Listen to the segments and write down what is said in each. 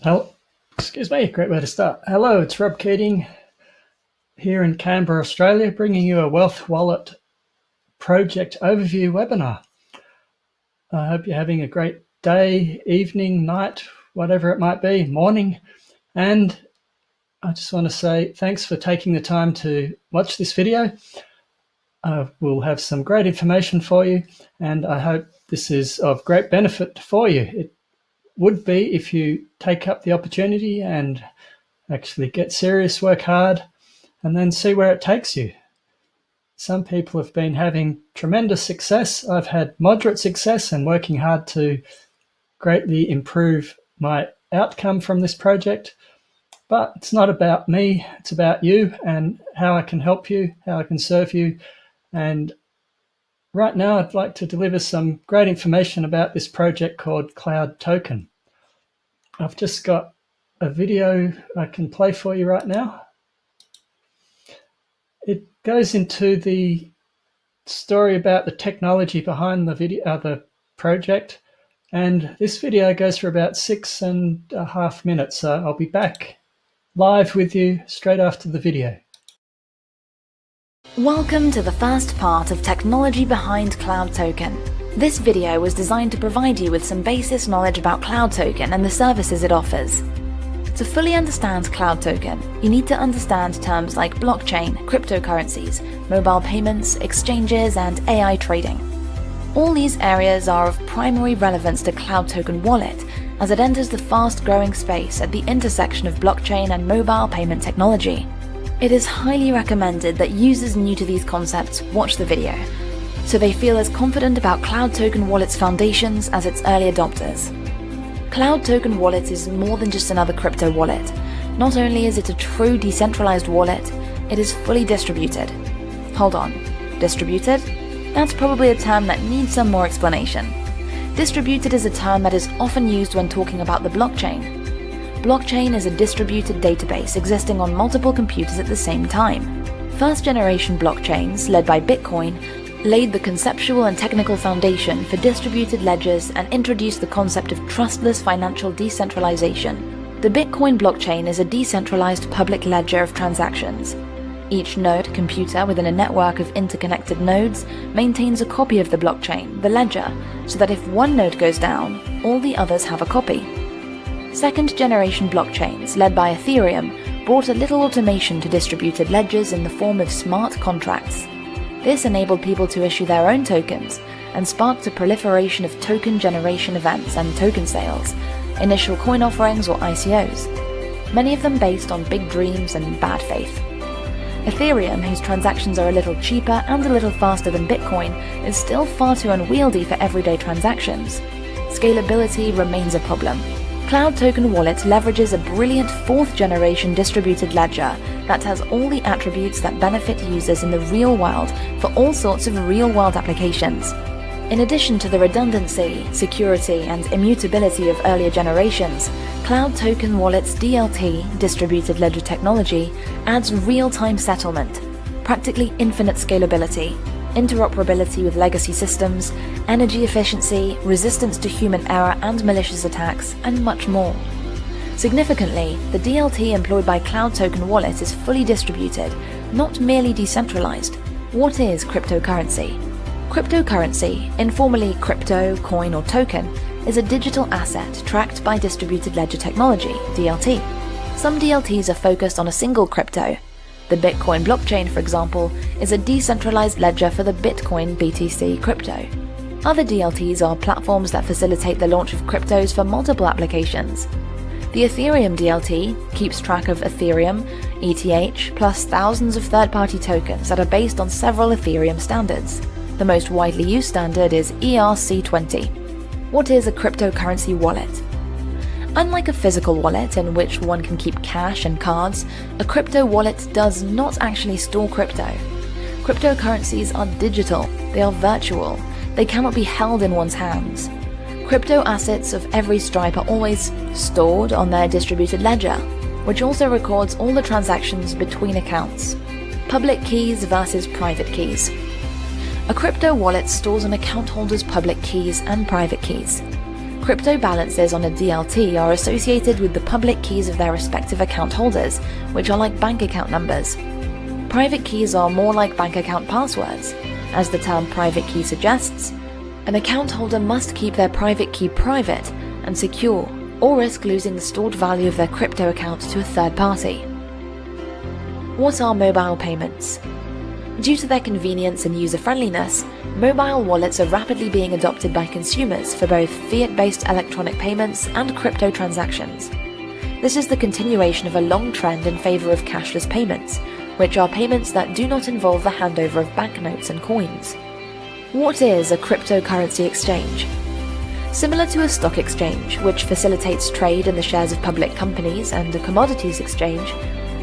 Hello, excuse me, great way to start. Hello, it's Rob Keating here in Canberra, Australia, bringing you a Wealth Wallet project overview webinar. I hope you're having a great day, evening, night, whatever it might be, morning. And I just want to say thanks for taking the time to watch this video. We'll have some great information for you, and I hope this is of great benefit for you. It would be if you take up the opportunity and actually get serious, work hard, and then see where it takes you. Some people have been having tremendous success. I've had moderate success and working hard to greatly improve my outcome from this project. But it's not about me, it's about you and how I can help you, how I can serve you. And right now I'd like to deliver some great information about this project called Cloud Token. I've just got a video I can play for you right now. It goes into the story about the technology behind the video, the project, and this video goes for about 6.5 minutes. So I'll be back live with you straight after the video. Welcome to the first part of Technology Behind Cloud Token. This video was designed to provide you with some basic knowledge about Cloud Token and the services it offers. To fully understand Cloud Token, you need to understand terms like blockchain, cryptocurrencies, mobile payments, exchanges, and AI trading. All these areas are of primary relevance to Cloud Token Wallet as it enters the fast-growing space at the intersection of blockchain and mobile payment technology. It is highly recommended that users new to these concepts watch the video, so they feel as confident about Cloud Token Wallet's foundations as its early adopters. Cloud Token Wallet is more than just another crypto wallet. Not only is it a true decentralized wallet, it is fully distributed. Hold on, distributed? That's probably a term that needs some more explanation. Distributed is a term that is often used when talking about the blockchain. Blockchain is a distributed database existing on multiple computers at the same time. First-generation blockchains, led by Bitcoin, laid the conceptual and technical foundation for distributed ledgers and introduced the concept of trustless financial decentralization. The Bitcoin blockchain is a decentralized public ledger of transactions. Each node computer within a network of interconnected nodes maintains a copy of the blockchain, the ledger, so that if one node goes down, all the others have a copy. Second-generation blockchains, led by Ethereum, brought a little automation to distributed ledgers in the form of smart contracts. This enabled people to issue their own tokens and sparked a proliferation of token generation events and token sales, initial coin offerings or ICOs, many of them based on big dreams and bad faith. Ethereum, whose transactions are a little cheaper and a little faster than Bitcoin, is still far too unwieldy for everyday transactions. Scalability remains a problem. Cloud Token Wallet leverages a brilliant fourth-generation distributed ledger that has all the attributes that benefit users in the real world for all sorts of real-world applications. In addition to the redundancy, security, and immutability of earlier generations, Cloud Token Wallet's DLT, distributed ledger technology, adds real-time settlement, practically infinite scalability, interoperability with legacy systems, energy efficiency, resistance to human error and malicious attacks, and much more. Significantly, the DLT employed by Cloud Token Wallet is fully distributed, not merely decentralized. What is cryptocurrency? Cryptocurrency, informally crypto, coin, or token, is a digital asset tracked by distributed ledger technology, DLT. Some DLTs are focused on a single crypto. The Bitcoin blockchain, for example, is a decentralized ledger for the Bitcoin BTC crypto. Other DLTs are platforms that facilitate the launch of cryptos for multiple applications. The Ethereum DLT keeps track of Ethereum, ETH, plus thousands of third-party tokens that are based on several Ethereum standards. The most widely used standard is ERC20. What is a cryptocurrency wallet? Unlike a physical wallet in which one can keep cash and cards, a crypto wallet does not actually store crypto. Cryptocurrencies are digital, they are virtual, they cannot be held in one's hands. Crypto assets of every stripe are always stored on their distributed ledger, which also records all the transactions between accounts. Public keys versus private keys. A crypto wallet stores an account holder's public keys and private keys. Crypto balances on a DLT are associated with the public keys of their respective account holders, which are like bank account numbers. Private keys are more like bank account passwords. As the term private key suggests, an account holder must keep their private key private and secure, or risk losing the stored value of their crypto account to a third party. What are mobile payments? Due to their convenience and user-friendliness, mobile wallets are rapidly being adopted by consumers for both fiat-based electronic payments and crypto transactions. This is the continuation of a long trend in favor of cashless payments, which are payments that do not involve the handover of banknotes and coins. What is a cryptocurrency exchange? Similar to a stock exchange, which facilitates trade in the shares of public companies, and a commodities exchange,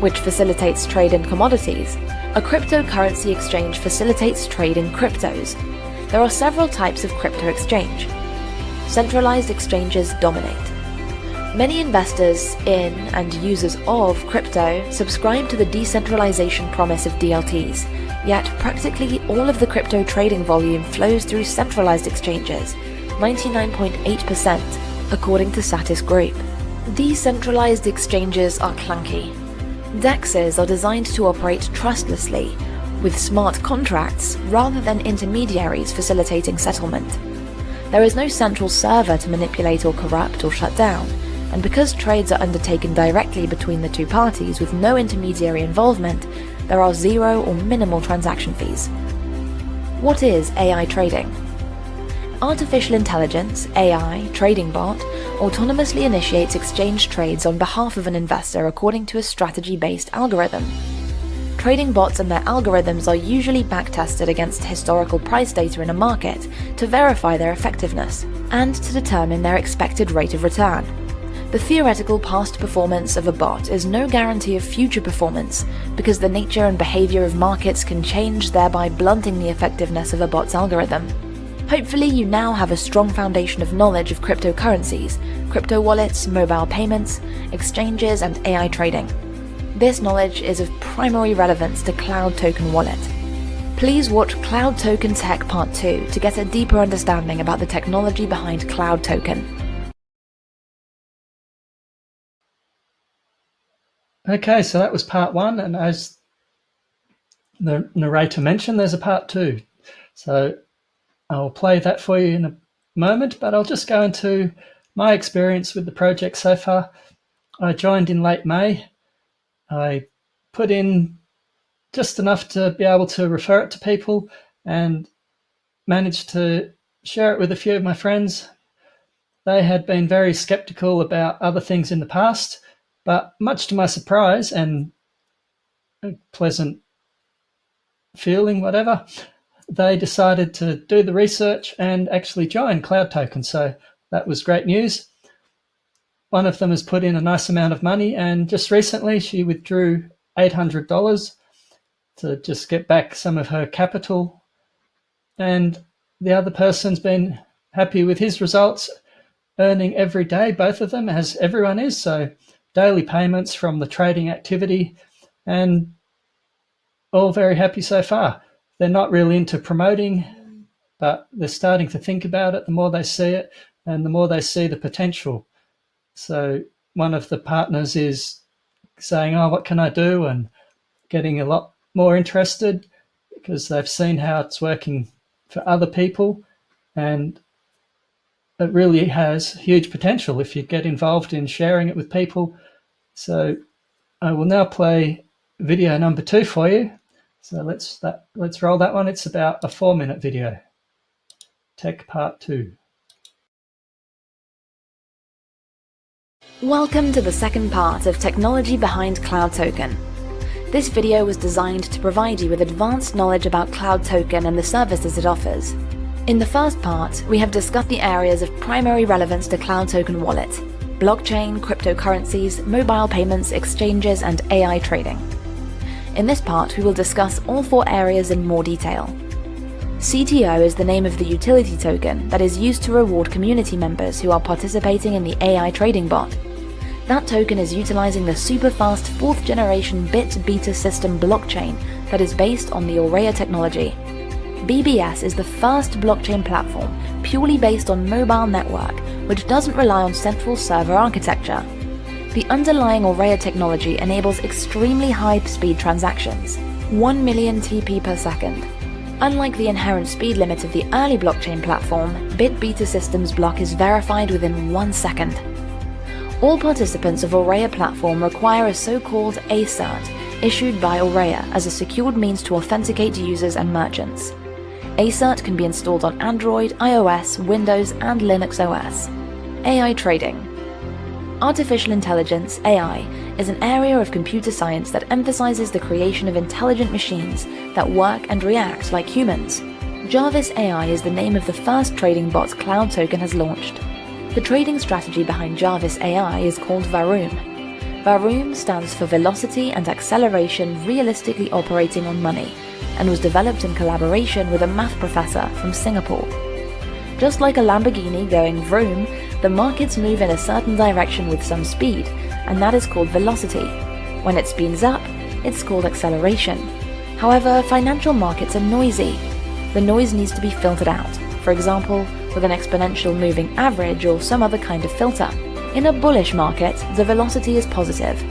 which facilitates trade in commodities, a cryptocurrency exchange facilitates trade in cryptos. There are several types of crypto exchange. Centralized exchanges dominate. Many investors in and users of crypto subscribe to the decentralization promise of DLTs, yet practically all of the crypto trading volume flows through centralized exchanges, 99.8% according to Satis Group. Decentralized exchanges are clunky. DEXs are designed to operate trustlessly, with smart contracts rather than intermediaries facilitating settlement. There is no central server to manipulate or corrupt or shut down, and because trades are undertaken directly between the two parties with no intermediary involvement, there are zero or minimal transaction fees. What is AI trading? Artificial intelligence, AI, trading bot, autonomously initiates exchange trades on behalf of an investor according to a strategy-based algorithm. Trading bots and their algorithms are usually backtested against historical price data in a market to verify their effectiveness and to determine their expected rate of return. The theoretical past performance of a bot is no guarantee of future performance because the nature and behavior of markets can change, thereby blunting the effectiveness of a bot's algorithm. Hopefully you now have a strong foundation of knowledge of cryptocurrencies, crypto wallets, mobile payments, exchanges, and AI trading. This knowledge is of primary relevance to Cloud Token Wallet. Please watch Cloud Token Tech Part 2 to get a deeper understanding about the technology behind Cloud Token. Okay, so that was part 1, and as the narrator mentioned, there's a part 2. So I'll play that for you in a moment, but I'll just go into my experience with the project so far. I joined in late May. I put in just enough to be able to refer it to people and managed to share it with a few of my friends. They had been very skeptical about other things in the past, but much to my surprise and a pleasant feeling, whatever, they decided to do the research and actually join Cloud Token. So that was great news. One of them has put in a nice amount of money, and just recently she withdrew $800 to just get back some of her capital. And the other person's been happy with his results, earning every day, both of them, as everyone is. So daily payments from the trading activity, and all very happy so far. They're not really into promoting, but they're starting to think about it the more they see it and the more they see the potential. So one of the partners is saying, oh, what can I do? And getting a lot more interested because they've seen how it's working for other people. And it really has huge potential if you get involved in sharing it with people. So I will now play video number 2 for you. So let's roll that one. It's about a 4-minute video. Tech Part 2. Welcome to the second part of Technology Behind Cloud Token. This video was designed to provide you with advanced knowledge about Cloud Token and the services it offers. In the first part, we have discussed the areas of primary relevance to Cloud Token Wallet: blockchain, cryptocurrencies, mobile payments, exchanges, and AI trading. In this part, we will discuss all 4 areas in more detail. CTO is the name of the utility token that is used to reward community members who are participating in the AI trading bot. That token is utilizing the super-fast 4th generation bit beta system blockchain that is based on the Aurea technology. BBS is the first blockchain platform purely based on mobile network which doesn't rely on central server architecture. The underlying Aurea technology enables extremely high-speed transactions, 1 million TP per second. Unlike the inherent speed limit of the early blockchain platform, BitBeta Systems' block is verified within 1 second. All participants of Aurea platform require a so-called A-cert, issued by Aurea as a secured means to authenticate users and merchants. A-cert can be installed on Android, iOS, Windows, and Linux OS. AI trading. Artificial intelligence, AI, is an area of computer science that emphasizes the creation of intelligent machines that work and react like humans. Jarvis AI is the name of the first trading bot Cloud Token has launched. The trading strategy behind Jarvis AI is called Varoom. Varoom stands for Velocity and Acceleration Realistically Operating on Money, and was developed in collaboration with a math professor from Singapore. Just like a Lamborghini going vroom, the markets move in a certain direction with some speed, and that is called velocity. When it speeds up, it's called acceleration. However, financial markets are noisy. The noise needs to be filtered out, for example, with an exponential moving average or some other kind of filter. In a bullish market, the velocity is positive.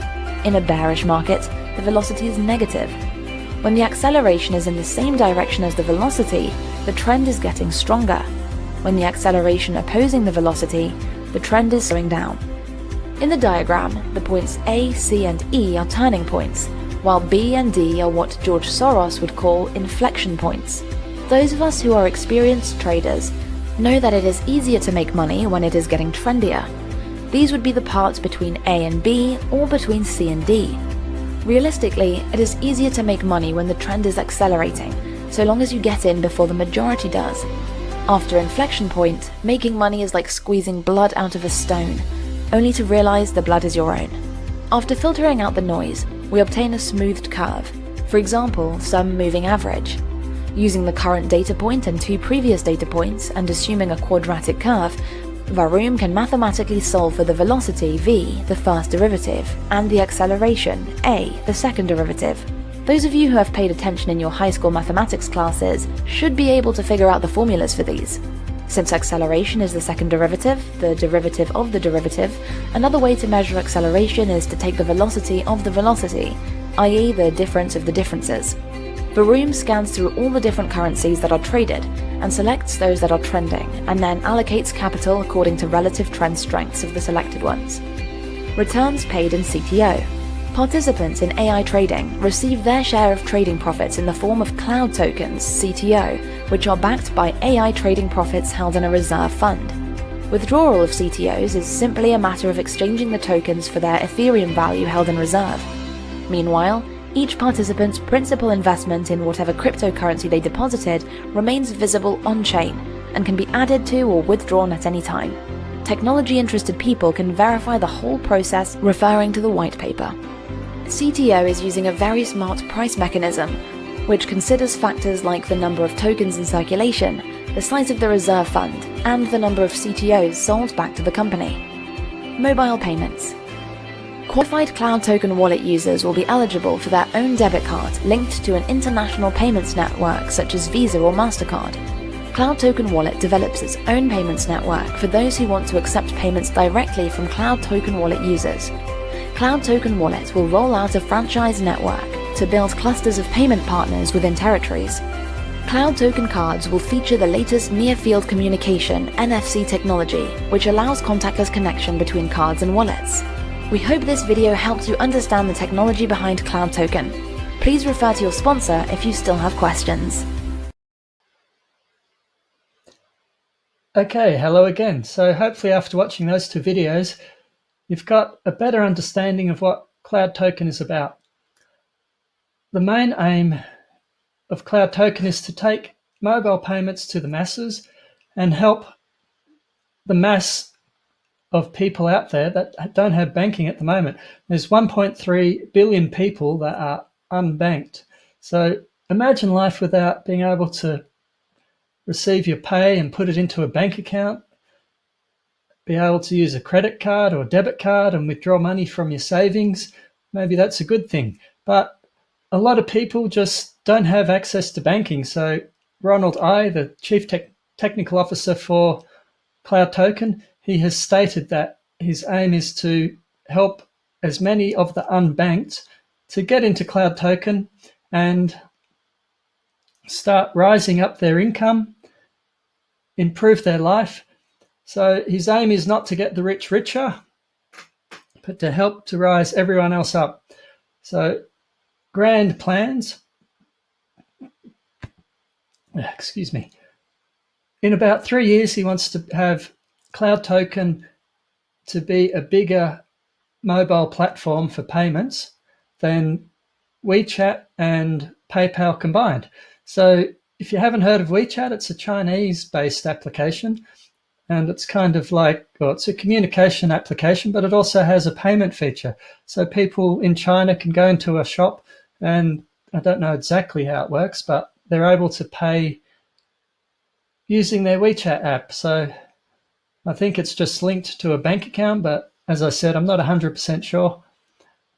In a bearish market, the velocity is negative. When the acceleration is in the same direction as the velocity, the trend is getting stronger. When the acceleration opposing the velocity, the trend is slowing down. In the diagram, the points A, C, and E are turning points, while B and D are what George Soros would call inflection points. Those of us who are experienced traders know that it is easier to make money when it is getting trendier. These would be the parts between A and B, or between C and D. Realistically, it is easier to make money when the trend is accelerating, so long as you get in before the majority does. After inflection point, making money is like squeezing blood out of a stone, only to realize the blood is your own. After filtering out the noise, we obtain a smoothed curve, for example, some moving average. Using the current data point and 2 previous data points and assuming a quadratic curve, Varoom can mathematically solve for the velocity v, the first derivative, and the acceleration a, the second derivative. Those of you who have paid attention in your high school mathematics classes should be able to figure out the formulas for these. Since acceleration is the second derivative of the derivative, another way to measure acceleration is to take the velocity of the velocity, i.e. the difference of the differences. Varoom scans through all the different currencies that are traded and selects those that are trending, and then allocates capital according to relative trend strengths of the selected ones. Returns paid in CTO. Participants in AI trading receive their share of trading profits in the form of cloud tokens, CTO, which are backed by AI trading profits held in a reserve fund. Withdrawal of CTOs is simply a matter of exchanging the tokens for their Ethereum value held in reserve. Meanwhile, each participant's principal investment in whatever cryptocurrency they deposited remains visible on-chain and can be added to or withdrawn at any time. Technology-interested people can verify the whole process referring to the white paper. CTO is using a very smart price mechanism, which considers factors like the number of tokens in circulation, the size of the reserve fund, and the number of CTOs sold back to the company. Mobile payments. Qualified Cloud Token wallet users will be eligible for their own debit card linked to an international payments network such as Visa or MasterCard. Cloud Token Wallet develops its own payments network for those who want to accept payments directly from Cloud Token Wallet users. Cloud Token Wallet will roll out a franchise network to build clusters of payment partners within territories. Cloud Token cards will feature the latest near-field communication NFC technology, which allows contactless connection between cards and wallets. We hope this video helped you understand the technology behind Cloud Token. Please refer to your sponsor if you still have questions. Okay, hello again. So hopefully after watching those 2 videos, you've got a better understanding of what Cloud Token is about. The main aim of Cloud Token is to take mobile payments to the masses and help the mass of people out there that don't have banking at the moment. There's 1.3 billion people that are unbanked. So imagine life without being able to receive your pay and put it into a bank account, be able to use a credit card or debit card and withdraw money from your savings. Maybe that's a good thing. But a lot of people just don't have access to banking. So Ronald Ai, the Chief Technical Officer for Cloud Token, he has stated that his aim is to help as many of the unbanked to get into Cloud Token and start rising up their income, improve their life. So his aim is not to get the rich richer, but to help to rise everyone else up. So grand plans. Excuse me. In about 3 years, he wants to have Cloud Token to be a bigger mobile platform for payments than WeChat and PayPal combined. So if you haven't heard of WeChat, it's a Chinese-based application, and it's kind of like, well, it's a communication application, but it also has a payment feature. So people in China can go into a shop, and I don't know exactly how it works, but they're able to pay using their WeChat app. So I think it's just linked to a bank account, but as I said, I'm not 100% sure.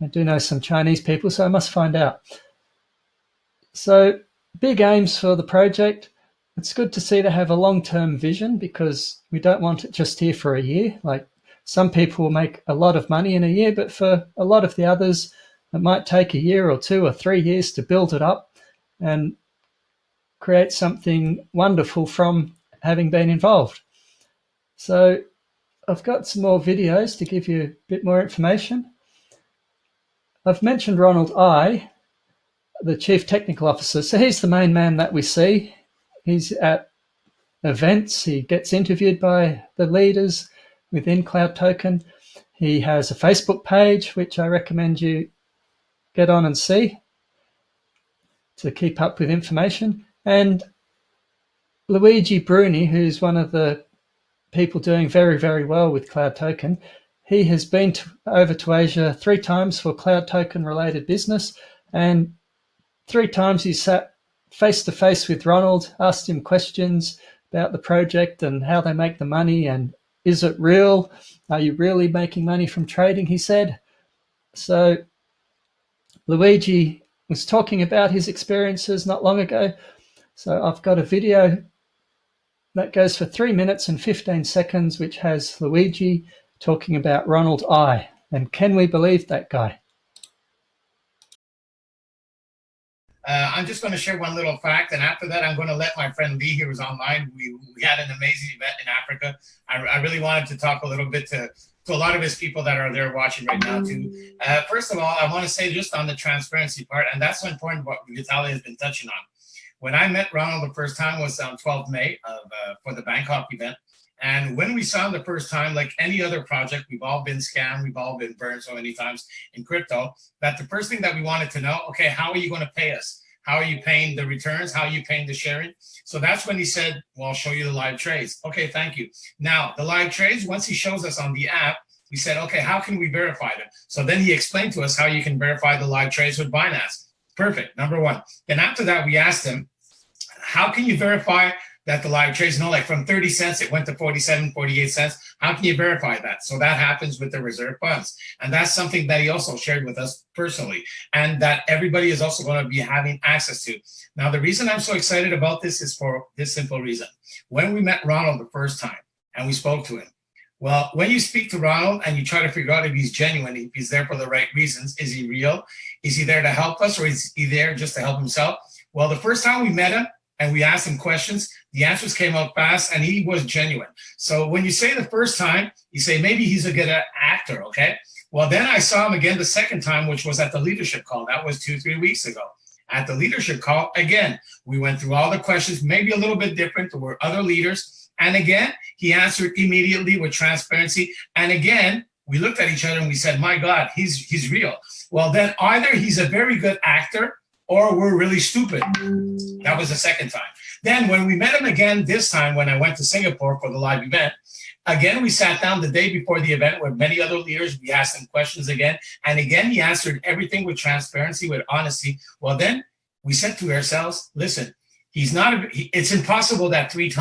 I do know some Chinese people, so I must find out. So big aims for the project. It's good to see they have a long-term vision, because we don't want it just here for a year. Like, some people will make a lot of money in a year, but for a lot of the others, it might take a year or 2 or 3 years to build it up and create something wonderful from having been involved. So I've got some more videos to give you a bit more information. I've mentioned Ronald Ai, the Chief Technical Officer. So he's the main man that we see. He's at events. He gets interviewed by the leaders within Cloud Token. He has a Facebook page, which I recommend you get on and see to keep up with information. And Luigi Bruni, who's one of the people doing very, very well with Cloud Token, he has been over to Asia 3 times for Cloud Token related business, and 3 times he sat face to face with Ronald, asked him questions about the project and how they make the money, and is it real? Are you really making money from trading? He said. So Luigi was talking about his experiences not long ago. So I've got a video that goes for 3 minutes and 15 seconds, which has Luigi talking about Ronald Ai. And can we believe that guy? I'm just going to share one little fact, and after that, I'm going to let my friend Lee, who was online. We had an amazing event in Africa. I really wanted to talk a little bit to a lot of his people that are there watching right now too. First of all, I want to say just on the transparency part, and that's so important what Vitaly has been touching on. When I met Ronald the first time was on 12th May for the Bangkok event. And when we saw him the first time, like any other project, we've all been scammed, we've all been burned so many times in crypto, that the first thing that we wanted to know, okay, how are you going to pay us? How are you paying the returns? How are you paying the sharing? So that's when he said, well, I'll show you the live trades. Okay, thank you. Now, the live trades, once he shows us on the app, we said, okay, how can we verify them? So then he explained to us how you can verify the live trades with Binance. Perfect, number one. Then after that, we asked him, how can you verify that the live trades, like from 30 cents, it went to 47, 48 cents. How can you verify that? So that happens with the reserve funds. And that's something that he also shared with us personally, and that everybody is also going to be having access to. Now, the reason I'm so excited about this is for this simple reason. When we met Ronald the first time and we spoke to him, well, when you speak to Ronald and you try to figure out if he's genuine, if he's there for the right reasons, is he real? Is he there to help us, or is he there just to help himself? Well, the first time we met him, and we asked him questions, the answers came out fast, and he was genuine. So when you say the first time, you say maybe he's a good actor, okay? Well, then I saw him again the second time, which was at the leadership call. That was 2-3 weeks ago. At the leadership call, again, we went through all the questions, maybe a little bit different. There were other leaders. And again, he answered immediately with transparency. And again, we looked at each other and we said, my God, he's real. Well, then either he's a very good actor or we're really stupid. That was the second time. Then when we met him again, this time when I went to Singapore for the live event, again, we sat down the day before the event with many other leaders. We asked him questions again. And again, he answered everything with transparency, with honesty. Well, then we said to ourselves, listen, it's impossible that 3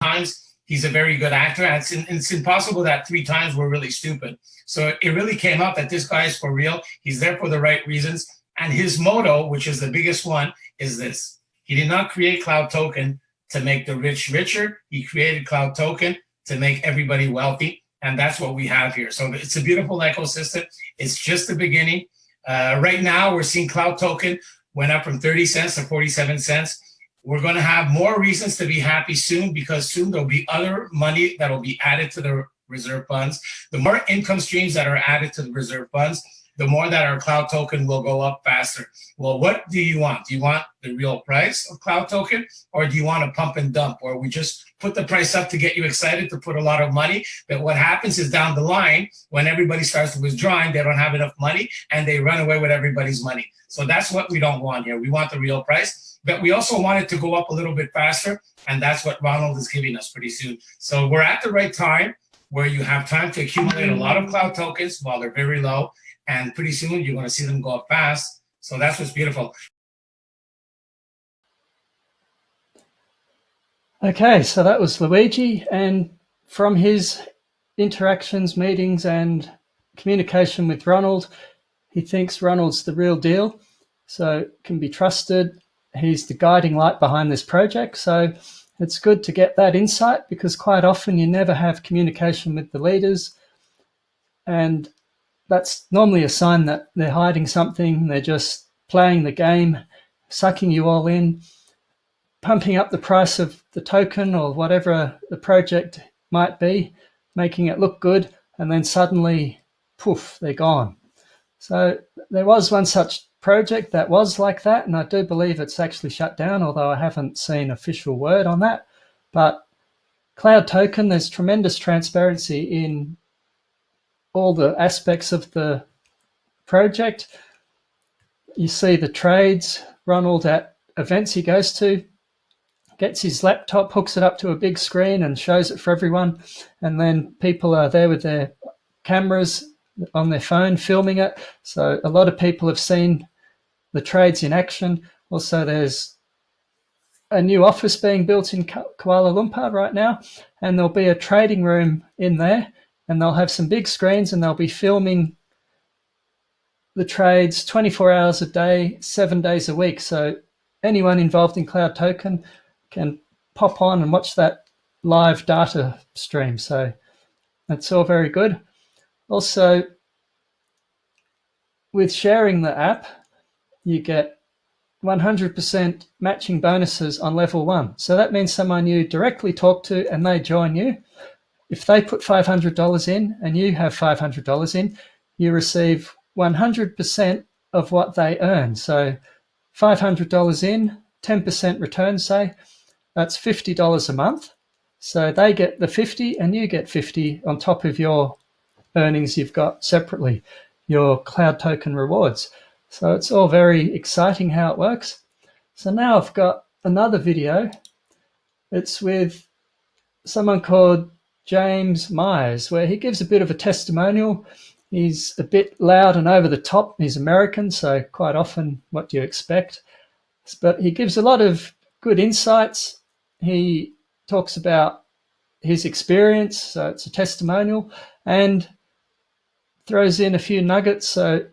times he's a very good actor. And it's impossible that 3 times we're really stupid. So it really came out that this guy is for real. He's there for the right reasons. And his motto, which is the biggest one, is this. He did not create Cloud Token to make the rich richer. He created Cloud Token to make everybody wealthy. And that's what we have here. So it's a beautiful ecosystem. It's just the beginning. Right now, we're seeing Cloud Token went up from 30 cents to 47 cents. We're going to have more reasons to be happy soon, because soon there'll be other money that will be added to the reserve funds. The more income streams that are added to the reserve funds, the more that our Cloud Token will go up faster. Well, what do you want? Do you want the real price of Cloud Token, or do you want a pump and dump, where we just put the price up to get you excited to put a lot of money? But what happens is down the line, when everybody starts withdrawing, they don't have enough money and they run away with everybody's money. So that's what we don't want here. We want the real price, but we also want it to go up a little bit faster. And that's what Ronald is giving us pretty soon. So we're at the right time where you have time to accumulate a lot of Cloud Tokens while they're very low. And pretty soon you're going to see them go up fast. So that's what's beautiful. Okay, so that was Luigi, and from his interactions, meetings, and communication with Ronald, he thinks Ronald's the real deal, so can be trusted. He's the guiding light behind this project, so it's good to get that insight, because quite often you never have communication with the leaders, and that's normally a sign that they're hiding something. They're just playing the game, sucking you all in, pumping up the price of the token or whatever the project might be, making it look good, and then suddenly, poof, they're gone. So there was one such project that was like that, and I do believe it's actually shut down, although I haven't seen official word on that. But Cloud Token, there's tremendous transparency in all the aspects of the project. You see the trades. Ronald, at events he goes to, gets his laptop, hooks it up to a big screen and shows it for everyone. And then people are there with their cameras on their phone filming it. So a lot of people have seen the trades in action. Also, there's a new office being built in Kuala Lumpur right now, and there'll be a trading room in there, and they'll have some big screens, and they'll be filming the trades 24 hours a day, 7 days a week. So anyone involved in Cloud Token can pop on and watch that live data stream. So that's all very good. Also, with sharing the app, you get 100% matching bonuses on level 1. So that means someone you directly talk to and they join you. If they put $500 in and you have $500 in, you receive 100% of what they earn. So $500 in, 10% return, say, that's $50 a month. So they get the 50 and you get 50 on top of your earnings you've got separately, your Cloud Token rewards. So it's all very exciting how it works. So now I've got another video. It's with someone called James Myers, where he gives a bit of a testimonial. He's a bit loud and over the top. He's American, so quite often what do you expect? But he gives a lot of good insights. He talks about his experience, so it's a testimonial, and throws in a few nuggets. So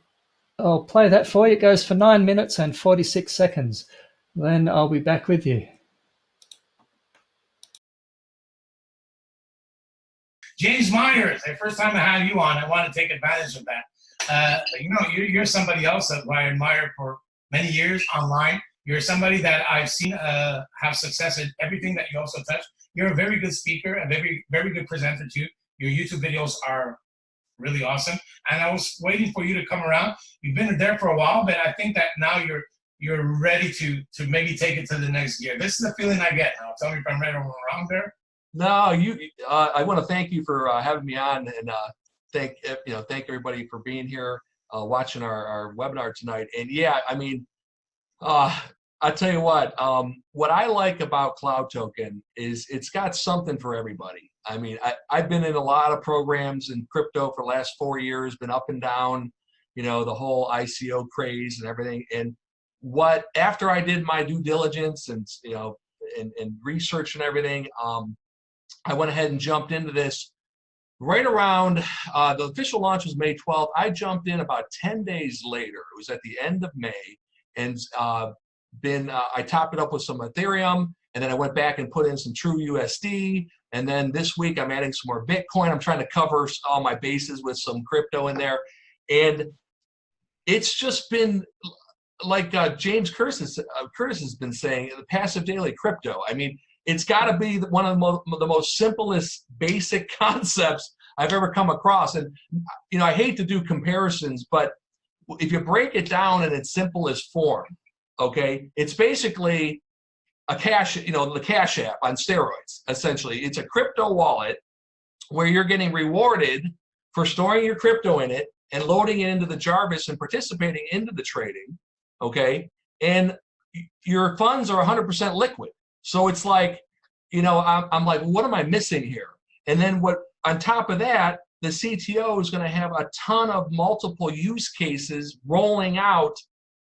I'll play that for you. It goes for 9 minutes and 46 seconds. Then I'll be back with you. James Myers, the first time I had you on, I want to take advantage of that. You're somebody else that I admire for many years online. You're somebody that I've seen have success in everything that you also touch. You're a very good speaker, a very, very good presenter too. Your YouTube videos are really awesome. And I was waiting for you to come around. You've been there for a while, but I think that now you're ready to maybe take it to the next gear. This is the feeling I get now. Tell me if I'm right or wrong there. No, I want to thank you for having me on, and thank everybody for being here, watching our webinar tonight. And yeah, I mean, I tell you what I like about Cloud Token is it's got something for everybody. I mean, I've been in a lot of programs in crypto for the last 4 years, been up and down, the whole ICO craze and everything. And after I did my due diligence and research and everything, I went ahead and jumped into this right around the official launch was May 12th. I jumped in about 10 days later. It was at the end of May, and I topped it up with some Ethereum, and then I went back and put in some True USD, and then this week I'm adding some more Bitcoin. I'm trying to cover all my bases with some crypto in there, and it's just been like James Curtis has been saying, the passive daily crypto. I mean, it's got to be one of the most simplest basic concepts I've ever come across. And you know, I hate to do comparisons, but if you break it down in its simplest form, okay, it's basically a cash, you know, the Cash App on steroids. Essentially, it's a crypto wallet where you're getting rewarded for storing your crypto in it and loading it into the Jarvis and participating into the trading, okay? And your funds are 100% liquid. So it's like, you know, I'm like, what am I missing here? And then what, on top of that, the CTO is going to have a ton of multiple use cases rolling out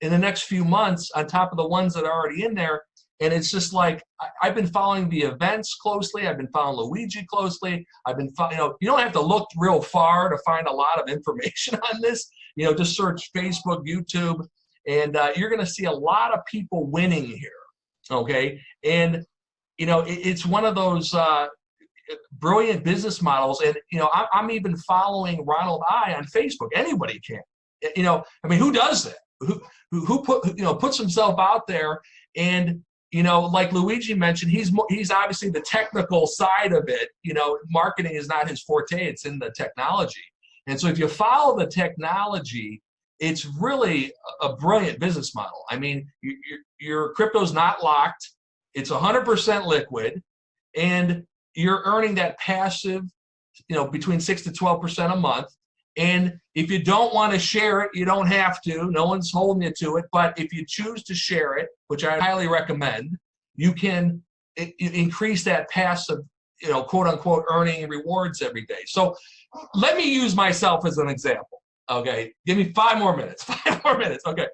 in the next few months on top of the ones that are already in there. And it's just like, I've been following the events closely. I've been following Luigi closely. I've been, you know, you don't have to look real far to find a lot of information on this. You know, just search Facebook, YouTube, and you're going to see a lot of people winning here. Okay. And, you know, it's one of those brilliant business models. And, you know, I'm even following Ronald I on Facebook. Anybody can, you know, I mean, who does that? Who puts himself out there? And, you know, like Luigi mentioned, he's obviously the technical side of it. You know, marketing is not his forte, it's in the technology. And so if you follow the technology, it's really a brilliant business model. I mean, your crypto's not locked, it's 100% liquid, and you're earning that passive, you know, between 6 to 12% a month. And if you don't want to share it, you don't have to. No one's holding you to it. But if you choose to share it, which I highly recommend, you can increase that passive, you know, quote unquote, earning rewards every day. So let me use myself as an example. Okay, give me 5 more minutes. 5 more minutes. Okay,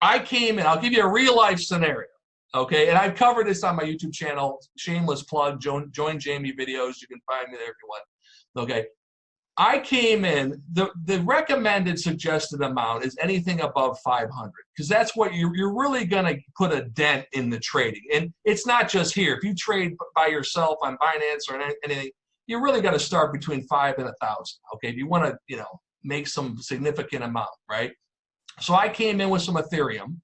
I came in. I'll give you a real life scenario. Okay, and I've covered this on my YouTube channel. Shameless plug. Join Jamie videos. You can find me there if you want. Okay. I came in, the recommended suggested amount is anything above 500, because that's what you're really going to put a dent in the trading. And it's not just here. If you trade by yourself on Binance or anything, you really got to start between 5 and 1,000. Okay, if you want to, you know, make some significant amount, right? So I came in with some Ethereum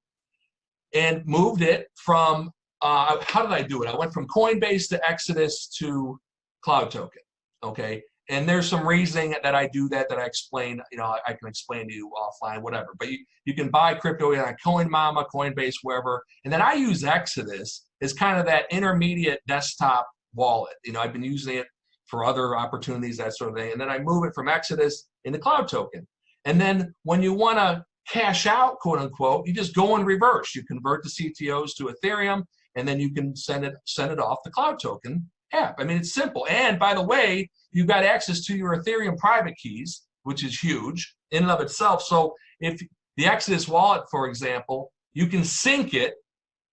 and moved it from, how did I do it? I went from Coinbase to Exodus to Cloud Token, okay? And there's some reasoning that I do that I explain, you know, I can explain to you offline, whatever. But you can buy crypto on CoinMama, Coinbase, wherever. And then I use Exodus as kind of that intermediate desktop wallet. You know, I've been using it for other opportunities, that sort of thing. And then I move it from Exodus into Cloud Token. And then when you want to cash out, quote unquote, you just go in reverse. You convert the CTOs to Ethereum, and then you can send it off the Cloud Token app. I mean, it's simple. And by the way, you've got access to your Ethereum private keys, which is huge in and of itself. So if the Exodus wallet, for example, you can sync it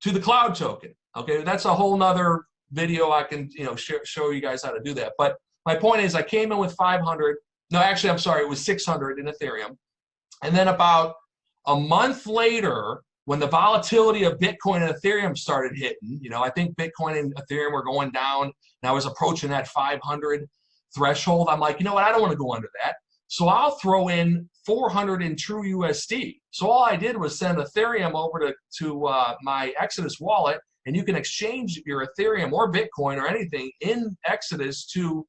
to the Cloud Token. Okay, that's a whole nother video. I can, you know, show you guys how to do that. But my point is, I came in with 500. No, actually, I'm sorry, it was 600 in Ethereum. And then about a month later, when the volatility of Bitcoin and Ethereum started hitting, you know, I think Bitcoin and Ethereum were going down, and I was approaching that 500 threshold. I'm like, you know what, I don't want to go under that. So I'll throw in 400 in True USD. So all I did was send Ethereum over to my Exodus wallet, and you can exchange your Ethereum or Bitcoin or anything in Exodus to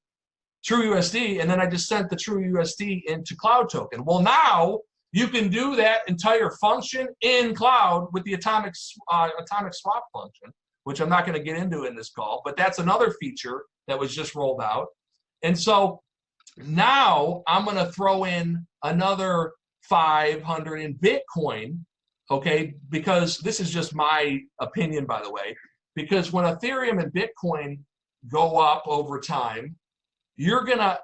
True USD, and then I just sent the True USD into Cloud Token. Well, now you can do that entire function in cloud with the atomic swap function, which I'm not going to get into in this call, but that's another feature that was just rolled out. And so now I'm going to throw in another 500 in Bitcoin, okay, because this is just my opinion, by the way, because when Ethereum and Bitcoin go up over time, you're gonna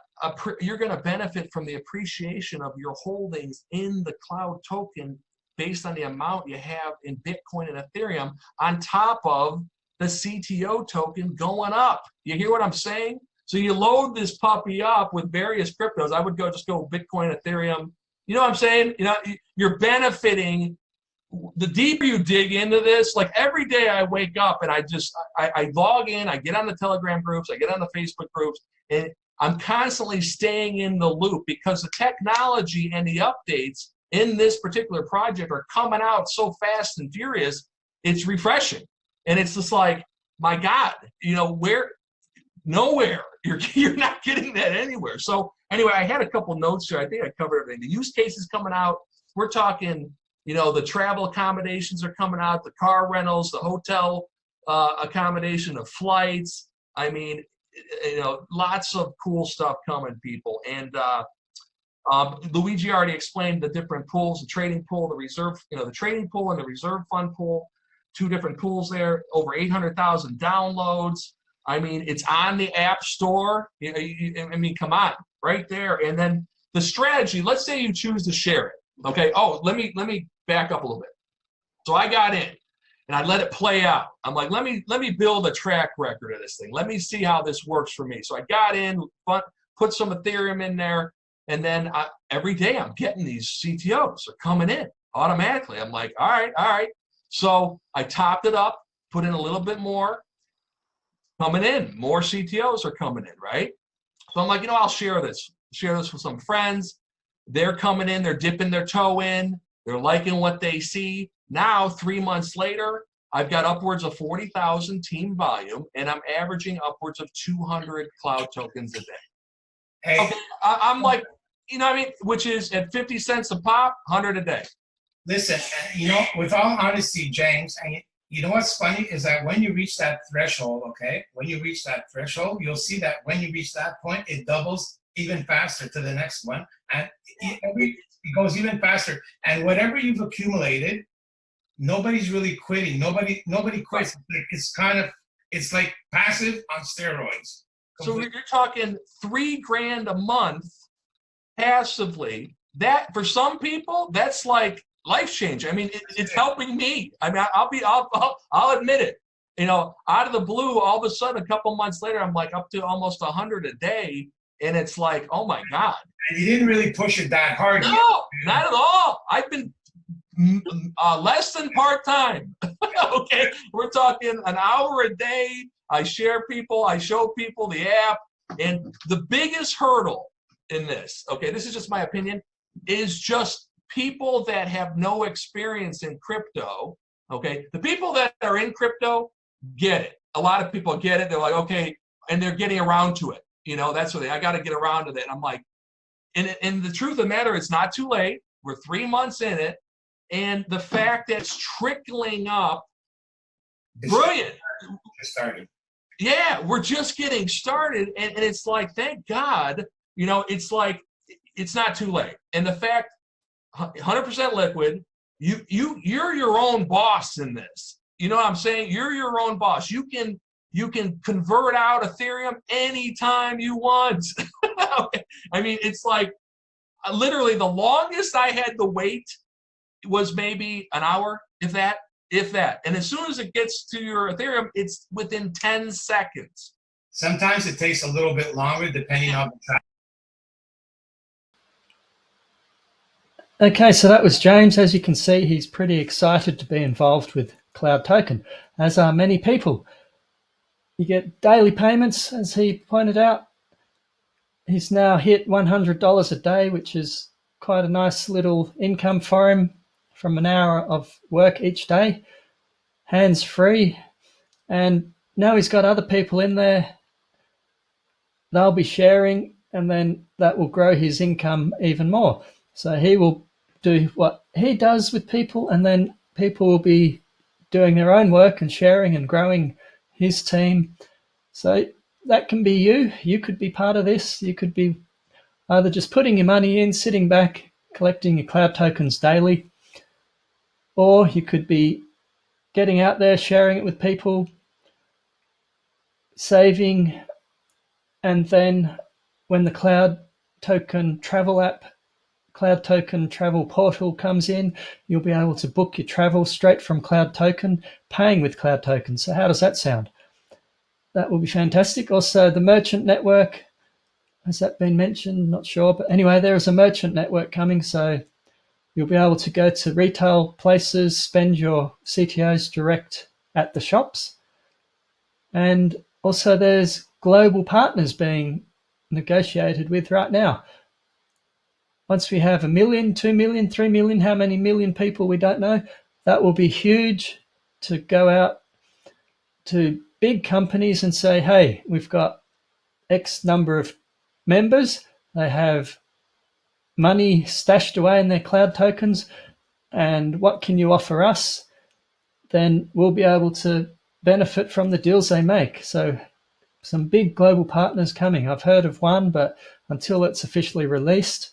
benefit from the appreciation of your holdings in the Cloud Token based on the amount you have in Bitcoin and Ethereum, on top of the CTO token going up. You hear what I'm saying? So you load this puppy up with various cryptos. I would just go Bitcoin, Ethereum. You know what I'm saying? You know, you're benefiting the deeper you dig into this, like every day I wake up and I log in, I get on the Telegram groups, I get on the Facebook groups, and I'm constantly staying in the loop because the technology and the updates in this particular project are coming out so fast and furious. It's refreshing. And it's just like, my God, you know, nowhere. You're not getting that anywhere. So anyway, I had a couple notes here. I think I covered everything. The use cases coming out. We're talking, you know, the travel accommodations are coming out, the car rentals, the hotel accommodation, the flights. I mean, you know, lots of cool stuff coming, people. And Luigi already explained the different pools, the trading pool, the reserve, you know, the trading pool and the reserve fund pool, 2 different pools there, over 800,000 downloads. I mean, it's on the App Store. I mean, come on, right there. And then the strategy, let's say you choose to share it. Okay. Oh, let me back up a little bit. So I got in and I let it play out. I'm like, let me build a track record of this thing. Let me see how this works for me. So I got in, put some Ethereum in there, and then every day I'm getting these CTOs. They're coming in automatically. I'm like, all right. So I topped it up, put in a little bit more. Coming in, more CTOs are coming in, right? So I'm like, you know, I'll share this with some friends. They're coming in, they're dipping their toe in, they're liking what they see. Now, 3 months later, I've got upwards of 40,000 team volume, and I'm averaging upwards of 200 cloud tokens a day. Hey, okay, I'm like, you know what I mean? Which is at 50 cents a pop, 100 a day. listen, you know, with all honesty, James, and you know what's funny is that when you reach that threshold, okay, when you reach that threshold, you'll see that when you reach that point, it doubles even faster to the next one, and it goes even faster. And whatever you've accumulated, nobody's really quitting. Nobody quits. It's like passive on steroids. So you're talking $3,000 a month passively. That for some people, that's like life changing. I mean, it's helping me. I mean, I'll admit it. You know, out of the blue, all of a sudden, a couple months later, I'm like up to almost 100 a day, and it's like, oh my God. And you didn't really push it that hard. No, yet. not at all. I've been less than part-time. Okay, we're talking an hour a day. I share people, I show people the app, and the biggest hurdle in this, okay, this is just my opinion, is just people that have no experience in crypto. Okay, the people that are in crypto get it. A lot of people get it. They're like, okay, and they're getting around to it. You know, that's what I got to get around to that. And I'm like, and the truth of the matter, it's not too late. We're 3 months in it, and the fact that it's trickling up, brilliant. Just started. Yeah, we're just getting started, and it's like, thank God, you know, it's like, it's not too late. And the fact, 100% liquid, you're your own boss in this. You know what I'm saying? You're your own boss. You can convert out Ethereum anytime you want. I mean, it's like, literally the longest I had to wait was maybe an hour, if that. And as soon as it gets to your Ethereum, it's within 10 seconds. Sometimes it takes a little bit longer depending on the traffic. Okay, so that was James. As you can see, he's pretty excited to be involved with Cloud Token, as are many people. You get daily payments, as he pointed out. He's now hit $100 a day, which is quite a nice little income for him from an hour of work each day, hands-free. And now he's got other people in there. They'll be sharing, and then that will grow his income even more. So he will do what he does with people, and then people will be doing their own work and sharing and growing his team. So that can be you. You could be part of this. You could be either just putting your money in, sitting back, collecting your cloud tokens daily, or you could be getting out there, sharing it with people, saving, and then when the Cloud Token travel app, Cloud Token travel portal comes in, you'll be able to book your travel straight from Cloud Token, paying with Cloud Token. So how does that sound? That will be fantastic. Also, the merchant network, has that been mentioned? Not sure. But anyway, there is a merchant network coming. So You'll be able to go to retail places, spend your CTOs direct at the shops. And also there's global partners being negotiated with right now. Once we have 1 million, 2 million, 3 million, how many million people we don't know, that will be huge to go out to big companies and say, hey, we've got X number of members. They have money stashed away in their cloud tokens, and what can you offer us? Then we'll be able to benefit from the deals they make. So some big global partners coming. I've heard of one, but until it's officially released,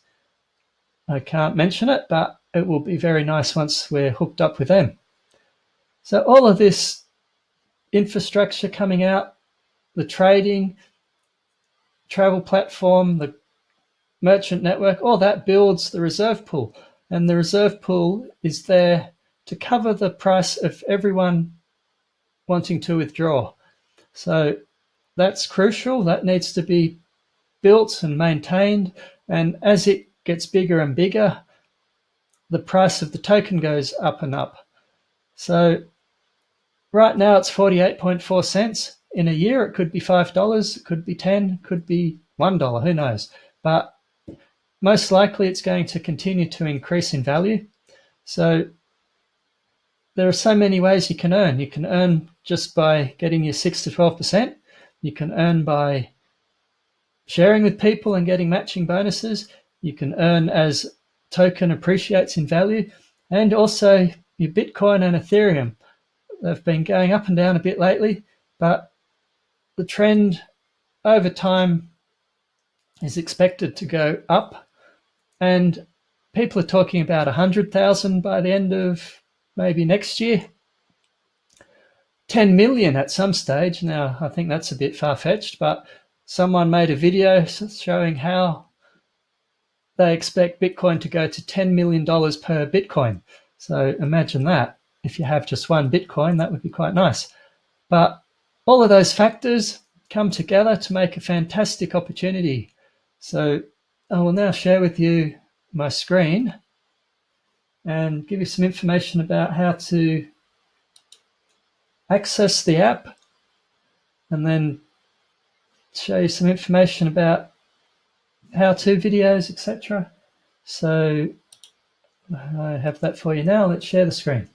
I can't mention it, but it will be very nice once we're hooked up with them. So all of this infrastructure coming out, the trading, travel platform, the merchant network, all that builds the reserve pool. And the reserve pool is there to cover the price of everyone wanting to withdraw. So that's crucial. That needs to be built and maintained. And as it gets bigger and bigger, the price of the token goes up and up. So right now it's 48.4 cents. In a year, it could be $5, it could be 10, could be $1, who knows? But most likely it's going to continue to increase in value. So there are so many ways you can earn. You can earn just by getting your 6 to 12%. You can earn by sharing with people and getting matching bonuses. You can earn as token appreciates in value. And also your Bitcoin and Ethereum. They've been going up and down a bit lately, but the trend over time is expected to go up. And people are talking about 100,000 by the end of maybe next year. 10 million at some stage. Now, I think that's a bit far-fetched, but someone made a video showing how they expect Bitcoin to go to $10 million per Bitcoin. So imagine that. If you have just one Bitcoin, that would be quite nice. But all of those factors come together to make a fantastic opportunity. So I will now share with you my screen and give you some information about how to access the app, and then show you some information about how-to videos, etc. So I have that for you now. Let's share the screen.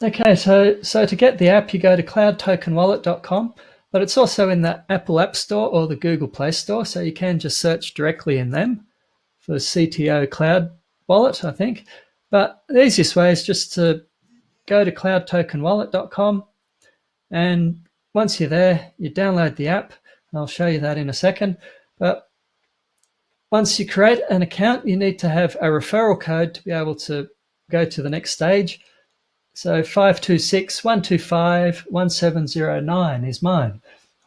Okay, so to get the app, you go to cloudtokenwallet.com, but it's also in the Apple App Store or the Google Play Store, so you can just search directly in them for CTO Cloud Wallet, I think. But the easiest way is just to go to cloudtokenwallet.com, and once you're there, you download the app. I'll show you that in a second. But once you create an account, you need to have a referral code to be able to go to the next stage. So 526-125-1709 is mine.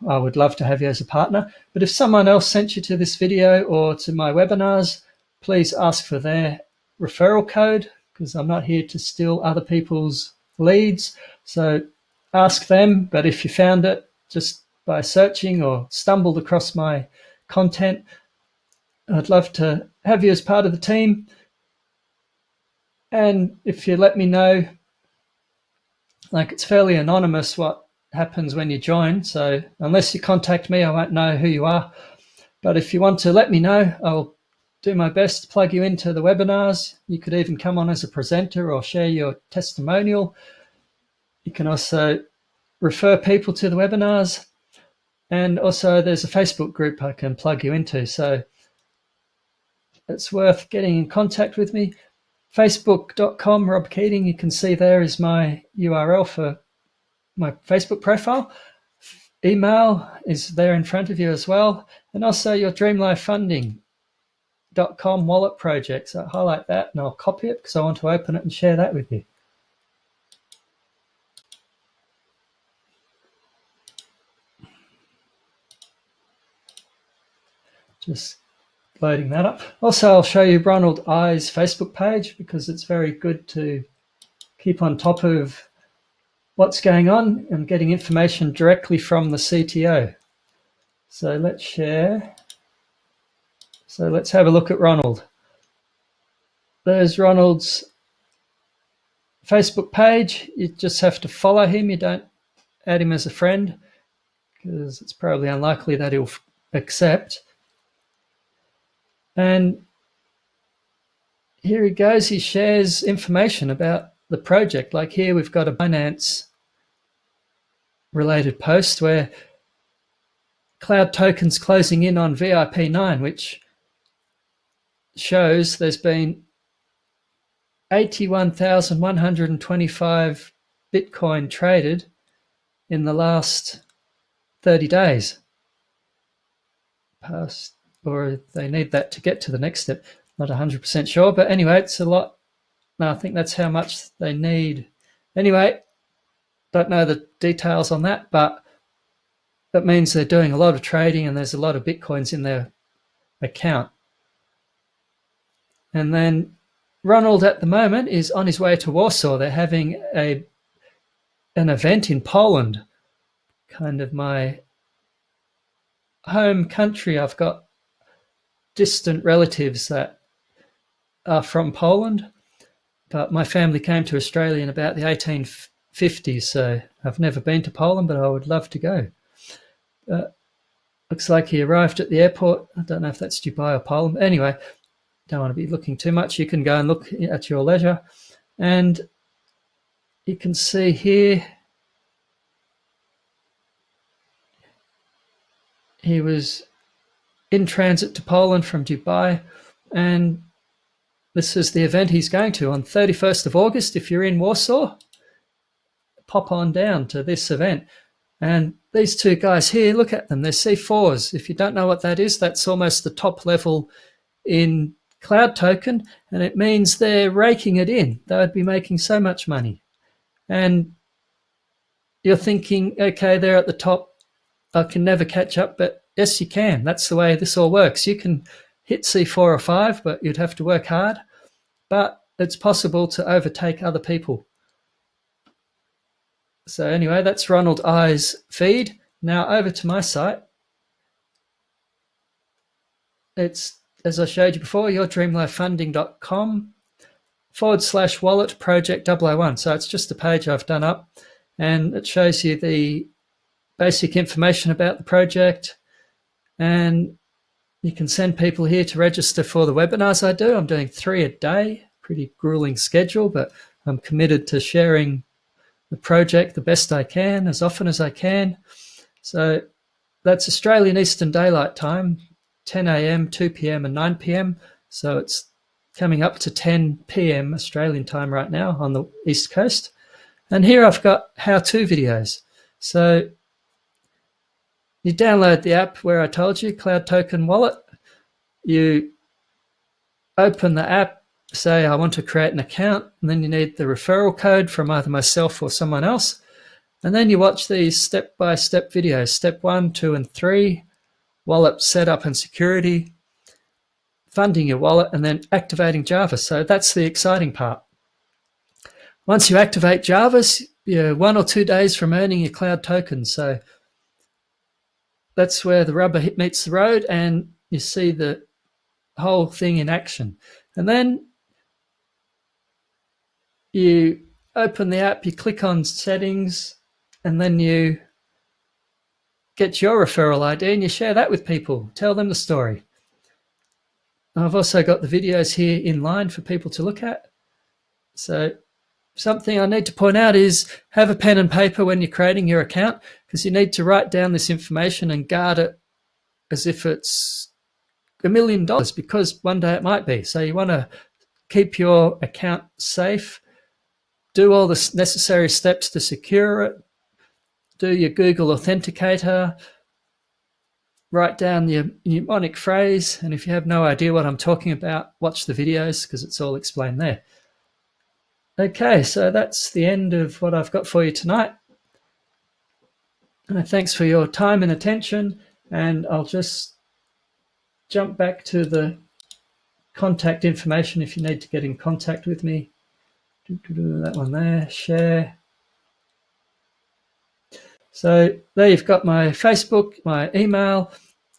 I would love to have you as a partner. But if someone else sent you to this video or to my webinars, please ask for their referral code, because I'm not here to steal other people's leads. So ask them, but if you found it just by searching or stumbled across my content, I'd love to have you as part of the team. And if you let me know, like, it's fairly anonymous what happens when you join. So unless you contact me, I won't know who you are. But if you want to let me know, I'll do my best to plug you into the webinars. You could even come on as a presenter or share your testimonial. You can also refer people to the webinars. And also there's a Facebook group I can plug you into. So it's worth getting in contact with me. Facebook.com, Rob Keating, you can see there is my URL for my Facebook profile. Email is there in front of you as well. And also your DreamLifeFunding.com wallet project. So I'll highlight that and I'll copy it because I want to open it and share that with you. Just loading that up. Also, I'll show you Ronald I's Facebook page because it's very good to keep on top of what's going on and getting information directly from the CTO. So let's share. So let's have a look at Ronald. There's Ronald's Facebook page. You just have to follow him. You don't add him as a friend because it's probably unlikely that he'll accept. And here he goes. He shares information about the project. Like here we've got a Binance related post where Cloud Token's closing in on VIP9, which shows there's been 81,125 Bitcoin traded in the last 30 days. Past, or they need that to get to the next step. Not 100% sure, but anyway, it's a lot. No, I think that's how much they need. Anyway, don't know the details on that, but that means they're doing a lot of trading and there's a lot of Bitcoins in their account. And then Ronald at the moment is on his way to Warsaw. They're having an event in Poland, kind of my home country. I've got distant relatives that are from Poland, but my family came to Australia in about the 1850s, so I've never been to Poland, but I would love to go. Looks like he arrived at the airport. I don't know if that's Dubai or Poland. Anyway, don't want to be looking too much. You can go and look at your leisure. And you can see here, he was in transit to Poland from Dubai, and this is the event he's going to on 31st of August. If you're in Warsaw, pop on down to this event. And these two guys here, look at them. They're C4s. If you don't know what that is, that's almost the top level in Cloud Token, and it means they're raking it in. They would be making so much money. And you're thinking, okay, they're at the top. I can never catch up, but yes, you can. That's the way this all works. You can hit C4 or 5, but you'd have to work hard. But it's possible to overtake other people. So anyway, that's Ronald I's feed. Now over to my site. It's, as I showed you before, yourdreamlifefunding.com/wallet project 001. So it's just a page I've done up, and it shows you the basic information about the project. And you can send people here to register for the webinars I do. I'm doing 3 a day, pretty grueling schedule, but I'm committed to sharing the project the best I can, as often as I can. So that's Australian Eastern Daylight Time, 10 a.m., 2 p.m. and 9 p.m. So it's coming up to 10 p.m. Australian time right now on the East Coast. And here I've got how-to videos. So you download the app where I told you, Cloud Token Wallet. You open the app, say I want to create an account, and then you need the referral code from either myself or someone else. And then you watch these step-by-step videos, step 1, 2, and 3, wallet setup and security, funding your wallet, and then activating Jarvis. So that's the exciting part. Once you activate Jarvis, you're 1 or 2 days from earning your Cloud Token. So that's where the rubber meets the road, and you see the whole thing in action. And then you open the app, you click on settings, and then you get your referral ID and you share that with people. Tell them the story. I've also got the videos here in line for people to look at. So something I need to point out is have a pen and paper when you're creating your account, because you need to write down this information and guard it as if it's $1 million, because one day it might be. So you want to keep your account safe, do all the necessary steps to secure it, do your Google Authenticator, write down your mnemonic phrase, and if you have no idea what I'm talking about, watch the videos because it's all explained there. Okay, so that's the end of what I've got for you tonight. Thanks for your time and attention, and I'll just jump back to the contact information if you need to get in contact with me. That one there, share. So there you've got my Facebook, my email,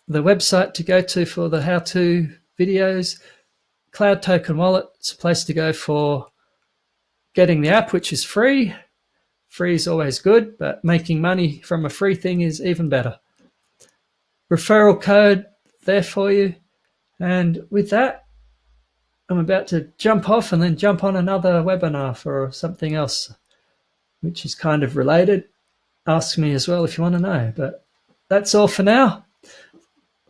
the website to go to for the how-to videos. Cloud Token Wallet, it's a place to go for getting the app, which is free. Free is always good, but making money from a free thing is even better. Referral code there for you. And with that, I'm about to jump off and then jump on another webinar for something else, which is kind of related. Ask me as well if you want to know. But that's all for now.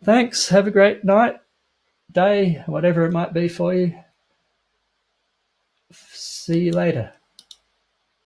Thanks. Have a great night, day, whatever it might be for you. See you later.